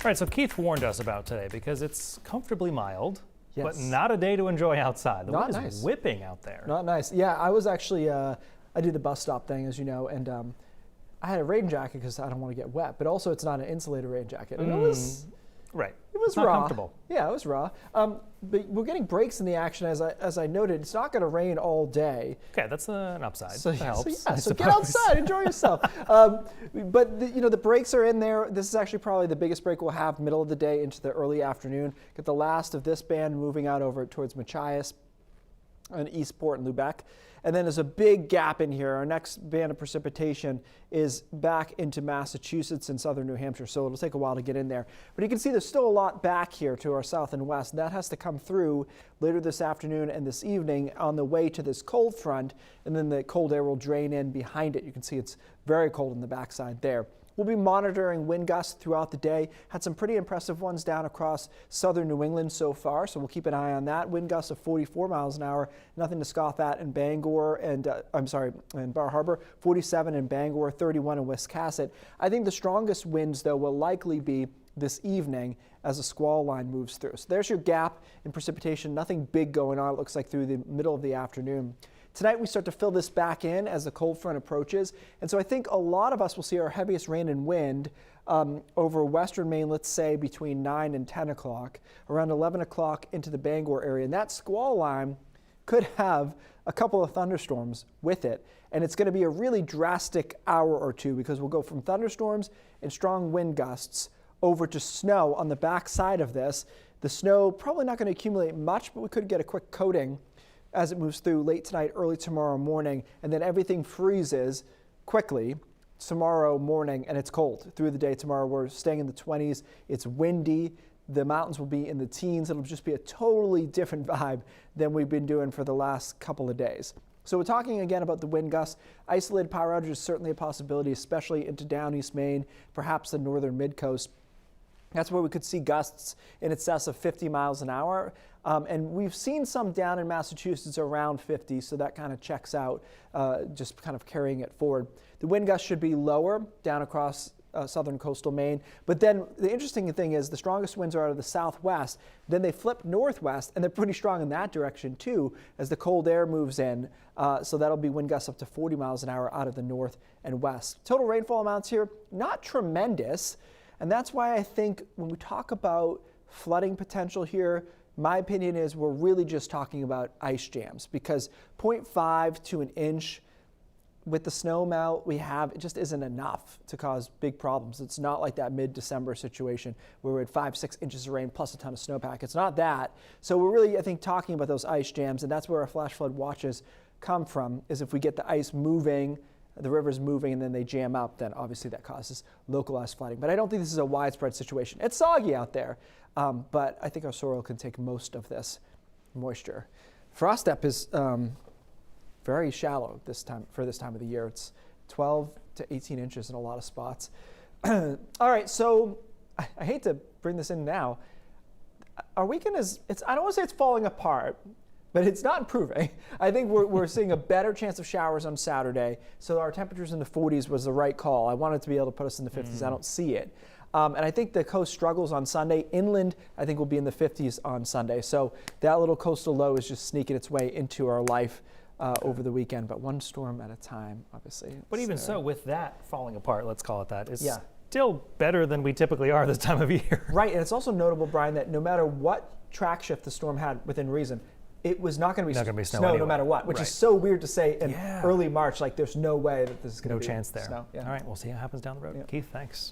All right, so Keith warned us about today because it's comfortably mild, Yes. but not a day to enjoy outside. The Not wind nice. is whipping out there. Not nice. Yeah, I was actually, I do the bus stop thing, as you know, and I had a rain jacket because I don't want to get wet, but also it's not an insulated rain jacket. And Right. it was It's not raw. comfortable. Yeah, it was raw. But we're getting breaks in the action, as I noted. It's not going to rain all day. Okay, that's an upside. So, that helps. so, yeah, I so get suppose. outside, enjoy yourself. But the breaks are in there. This is actually probably the biggest break we'll have middle of the day into the early afternoon. Get the last of this band moving out over towards Machias and Eastport and Lubec. And then there's a big gap in here. Our next band of precipitation is back into Massachusetts and southern New Hampshire, so it'll take a while to get in there. But you can see there's still a lot back here to our south and west. That has to come through later this afternoon and this evening on the way to this cold front, and then the cold air will drain in behind it. You can see it's very cold on the backside there. We'll be monitoring wind gusts throughout the day. Had some pretty impressive ones down across southern New England so far, so we'll keep an eye on that. Wind gusts of 44 miles an hour, nothing to scoff at in Bangor and, in Bar Harbor, 47 in Bangor, 31 in Wiscasset. I think the strongest winds, though, will likely be this evening as a squall line moves through. So there's your gap in precipitation. Nothing big going on, it looks like, through the middle of the afternoon. Tonight we start to fill this back in as the cold front approaches, and so I think a lot of us will see our heaviest rain and wind over western Maine, let's say between 9 and 10 o'clock, around 11 o'clock into the Bangor area. And that squall line could have a couple of thunderstorms with it, and it's going to be a really drastic hour or two because we'll go from thunderstorms and strong wind gusts over to snow on the back side of this. The snow probably not going to accumulate much, but we could get a quick coating as it moves through late tonight, early tomorrow morning, and then everything freezes quickly tomorrow morning, and it's cold through the day tomorrow. We're staying in the 20s. It's windy. The mountains will be in the teens. It'll just be a totally different vibe than we've been doing for the last couple of days. So we're talking again about the wind gusts. Isolated power outages is certainly a possibility, especially into down East Maine, perhaps the northern mid-coast. That's where we could see gusts in excess of 50 miles an hour. And we've seen some down in Massachusetts around 50, so that kind of checks out, just kind of carrying it forward. The wind gusts should be lower down across southern coastal Maine. But then the interesting thing is the strongest winds are out of the southwest. Then they flip northwest, and they're pretty strong in that direction too as the cold air moves in. So that'll be wind gusts up to 40 miles an hour out of the north and west. Total rainfall amounts here, not tremendous. And that's why I think when we talk about flooding potential here, my opinion is we're really just talking about ice jams, because 0.5 to an inch with the snow melt we have, it just isn't enough to cause big problems. It's not like that mid-December situation where we had 5-6 inches of rain plus a ton of snowpack. It's not that. So we're really, I think, talking about those ice jams, and that's where our flash flood watches come from, is if we get the ice moving, the river's moving, and then they jam up, then obviously that causes localized flooding. But I don't think this is a widespread situation. It's soggy out there, but I think our soil can take most of this moisture. Frost depth is very shallow for this time of the year. It's 12 to 18 inches in a lot of spots. All right, so I hate to bring this in now. Our weekend I don't want to say it's falling apart, but it's not improving. I think we're seeing a better chance of showers on Saturday, so our temperatures in the 40s was the right call. I wanted to be able to put us in the 50s. I don't see it. And I think the coast struggles on Sunday. Inland, I think, will be in the 50s on Sunday. So that little coastal low is just sneaking its way into our life over the weekend, but one storm at a time, obviously. But even so, with that falling apart, let's call it that, it's Yeah. still better than we typically are this time of year. Right, and it's also notable, Brian, that no matter what track shift the storm had within reason, it was not going to be snow anyway. no matter what, which Right. is so weird to say in Yeah. early March. Like, there's no way that this is going to be No chance there. snow. Yeah. All right, we'll see what happens down the road. Yeah. Keith, thanks.